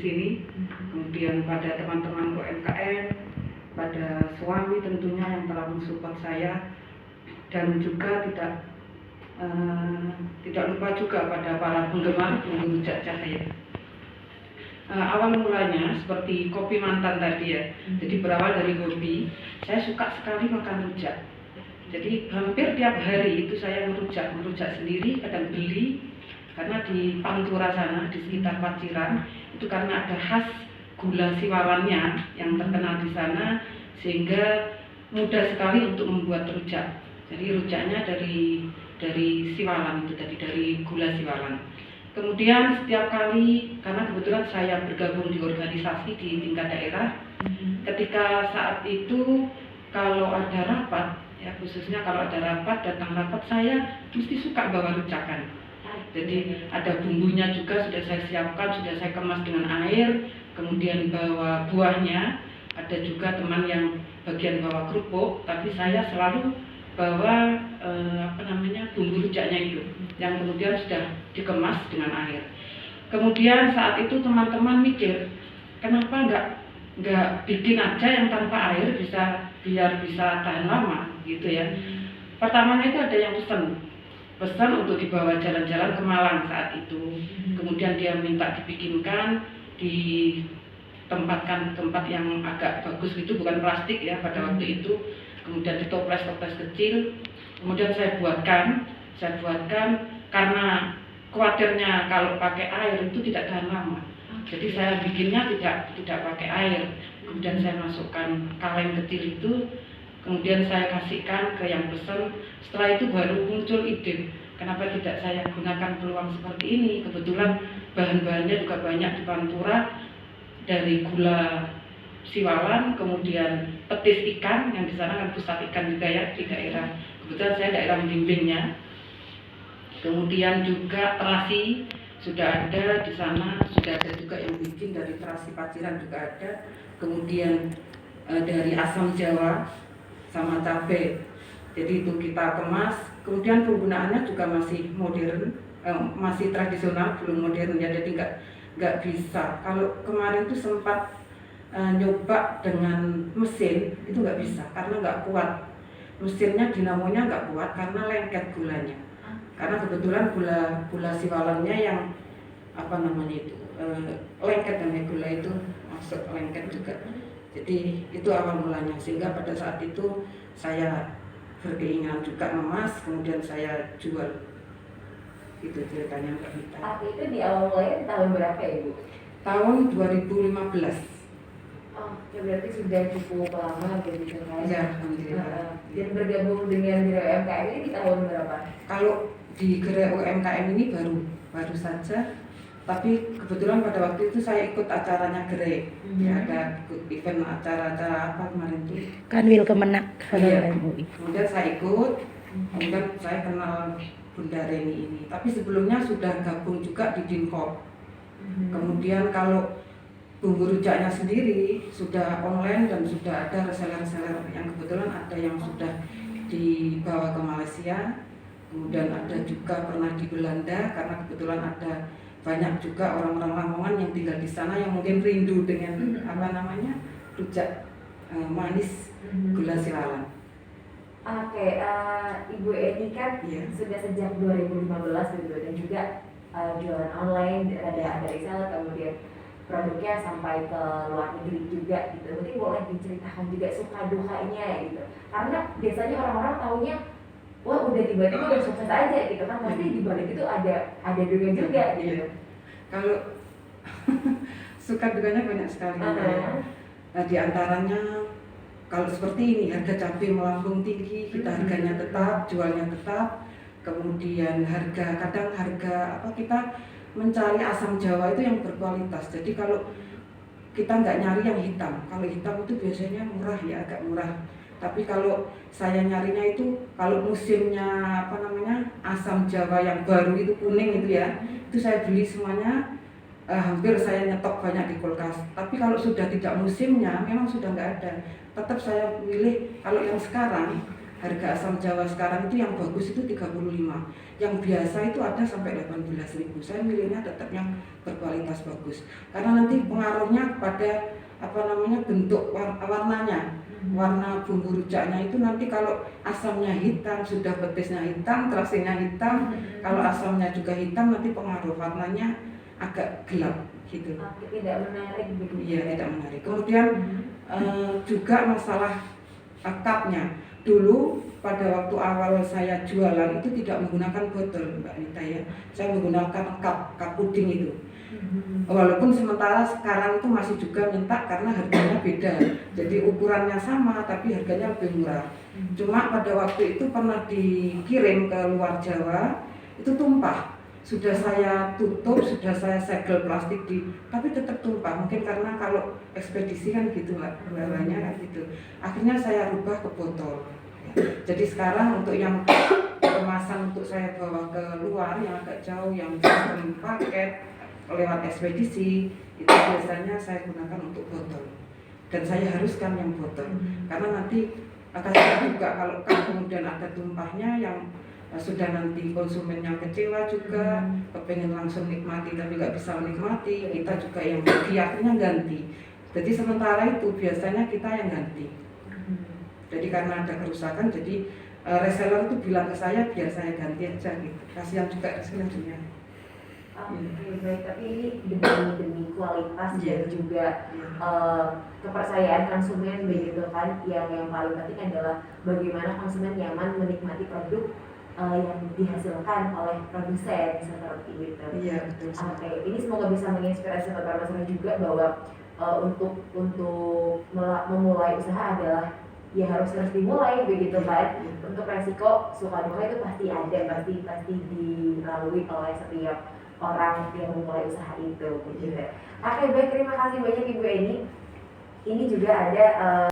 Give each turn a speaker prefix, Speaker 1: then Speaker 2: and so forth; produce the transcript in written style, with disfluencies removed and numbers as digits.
Speaker 1: sini, kemudian pada teman-teman UMKM, pada suami tentunya yang telah mensupport saya, dan juga tidak lupa juga pada para penggemar bumbu rujak Cahaya. Awal mulanya seperti kopi mantan tadi ya, jadi berawal dari hobi. Saya suka sekali makan rujak, jadi hampir tiap hari itu saya merujak sendiri, kadang beli, karena di Pantura sana, di sekitar Paciran itu karena ada khas gula siwalannya yang terkenal di sana, sehingga mudah sekali untuk membuat rujak. Jadi rujaknya dari siwalan itu tadi, dari gula siwalan. Kemudian setiap kali, karena kebetulan saya bergabung di organisasi di tingkat daerah, ketika saat itu kalau ada rapat, ya khususnya kalau ada rapat, datang rapat, saya mesti suka bawa rujakan. Jadi ada bumbunya juga sudah saya siapkan, sudah saya kemas dengan air, kemudian bawa buahnya. Ada juga teman yang bagian bawa kerupuk, tapi saya selalu bawa bumbu rujaknya itu, yang kemudian sudah dikemas dengan air. Kemudian saat itu teman-teman mikir, kenapa nggak bikin aja yang tanpa air, biar bisa tahan lama gitu ya. Pertamanya itu ada yang pesan untuk dibawa jalan-jalan ke Malang saat itu. Kemudian dia minta dibikinkan di tempat yang agak bagus gitu, bukan plastik ya pada waktu itu. Kemudian di toples kecil. Kemudian saya buatkan karena khawatirnya kalau pakai air itu tidak tahan lama. Jadi saya bikinnya tidak pakai air. Kemudian saya masukkan kaleng kecil itu, kemudian saya kasihkan ke yang pesan. Setelah itu baru muncul ide, kenapa tidak saya gunakan peluang seperti ini. Kebetulan bahan-bahannya juga banyak di Pantura, dari gula siwalan, kemudian petis ikan, yang di sana kan pusat ikan juga ya di daerah. Kebetulan saya daerah Blimbingnya. Kemudian juga terasi sudah ada di sana, sudah ada juga yang bikin dari terasi Paciran juga ada. Kemudian dari asam Jawa sama cabai. Jadi itu kita kemas. Kemudian penggunaannya juga masih modern, masih tradisional, belum modern ya. Jadi nggak bisa. Kalau kemarin itu sempat nyoba dengan mesin, itu nggak bisa karena nggak kuat. Mesinnya, dinamonya nggak kuat karena lengket gulanya. Karena kebetulan gula siwalannya yang lengket, dan gula itu masuk lengket juga. Jadi itu awal mulanya, sehingga pada saat itu saya berkeinginan juga emas, kemudian saya jual. Itu ceritanya Mbak Mita.
Speaker 2: Itu di awal mulanya tahun berapa ya Bu?
Speaker 1: Tahun 2015.
Speaker 2: Oh, ya berarti sudah cukup lama begitu kan?
Speaker 1: Ya, alhamdulillah.
Speaker 2: Dan bergabung dengan Gerai UMKM ini di tahun berapa?
Speaker 1: Kalau di Gerai UMKM ini baru saja, tapi kebetulan pada waktu itu saya ikut acaranya Gerai. Ya, ada ikut event acara-acara apa kemarin itu?
Speaker 3: Kanwil Kemenak.
Speaker 1: Iya. Kemudian saya ikut, kemudian saya kenal Bunda Reni ini. Tapi sebelumnya sudah gabung juga di Dinkop. Kemudian kalau bumbu rujaknya sendiri sudah online dan sudah ada reseller-reseller yang kebetulan ada yang sudah dibawa ke Malaysia, kemudian ada juga pernah di Belanda, karena kebetulan ada banyak juga orang-orang Lamongan yang tinggal di sana yang mungkin rindu dengan rujak manis gula siwalan.
Speaker 2: Oke, Ibu Eni kan sudah sejak 2015 gitu, dan juga jualan online, ada reseller, kemudian produknya sampai ke luar negeri juga gitu. Mungkin boleh diceritakan juga suka dukanya gitu. Karena biasanya orang-orang taunya wah udah tiba-tiba udah sukses aja gitu kan, pasti di balik itu ada duga juga gitu.
Speaker 1: Kalau suka dukanya banyak sekali. Nah, di antaranya kalau seperti ini, harga cabai melambung tinggi, kita harganya tetap, jualnya tetap. Kemudian kadang harga kita mencari asam Jawa itu yang berkualitas. Jadi kalau kita nggak nyari yang hitam, kalau hitam itu biasanya murah ya, agak murah. Tapi kalau saya nyarinya itu kalau musimnya asam Jawa yang baru itu kuning itu ya, itu saya beli semuanya, hampir saya nyetok banyak di kulkas. Tapi kalau sudah tidak musimnya, memang sudah nggak ada. Tetap saya pilih kalau yang sekarang Harga asam jawa sekarang itu yang bagus itu 35, yang biasa itu ada sampai 18.000. Saya milihnya tetap yang berkualitas bagus, karena nanti pengaruhnya pada bentuk warnanya, warna bumbu rujaknya itu nanti kalau asamnya hitam, sudah petisnya hitam, terasinya hitam, kalau asamnya juga hitam nanti pengaruh warnanya agak gelap gitu.
Speaker 2: Tidak menarik gitu.
Speaker 1: Iya, tidak menarik. Kemudian juga masalah cupnya. Dulu pada waktu awal saya jualan itu tidak menggunakan botol, Mbak Nita ya. Saya menggunakan cup puding itu. Walaupun sementara sekarang itu masih juga minta karena harganya beda. Jadi ukurannya sama tapi harganya lebih murah. Cuma pada waktu itu pernah dikirim ke luar Jawa, itu tumpah. Sudah saya tutup, sudah saya segel plastik tapi tetap tumpah. Mungkin karena kalau ekspedisi kan gitu Mbak, bawahnya kan gitu. Akhirnya saya rubah ke botol. Jadi sekarang untuk yang kemasan untuk saya bawa ke luar yang agak jauh, yang sistem paket lewat ekspedisi, itu biasanya saya gunakan untuk botol. Dan saya haruskan yang botol. Karena nanti akan juga kalau kemudian ada tumpahnya yang sudah nanti konsumennya kecewa juga, kepengen langsung nikmati tapi nggak bisa menikmati, kita juga yang bagi akhirnya ganti. Jadi sementara itu biasanya kita yang ganti. Jadi karena ada kerusakan, jadi reseller itu bilang ke saya biar saya ganti aja gitu. Kasihan juga resellernya.
Speaker 2: Oke, baik. Tapi ini demi kualitas dan juga kepercayaan konsumen begitu kan. Yang paling penting adalah bagaimana konsumen nyaman menikmati produk yang dihasilkan oleh produsen seperti itu.
Speaker 1: Iya, betul.
Speaker 2: Oke, ini semoga bisa menginspirasi para masyarakat juga bahwa untuk memulai usaha adalah ya harus dimulai begitu kan. Untuk resiko suka duka itu pasti ada, pasti dilalui oleh setiap orang yang memulai usaha itu begitu. Oke, baik, terima kasih banyak Ibu Eni. Ini juga ada